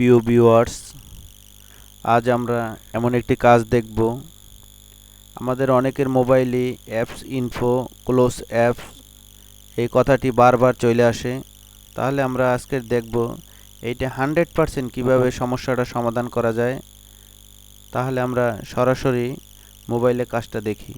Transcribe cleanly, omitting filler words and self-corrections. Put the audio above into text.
প্রিয় ভিউয়ার্স, আজ আমরা এমন একটি কাজ দেখব। আমাদের অনেকের মোবাইলে অ্যাপস ইনফো ক্লোজ অ্যাপস এই কথাটি বারবার চলে আসে। তাহলে আমরা আজকে দেখব এইটা 100% কিভাবে সমস্যাটা সমাধান করা যায়। তাহলে আমরা সরাসরি মোবাইলে কাজটা দেখি।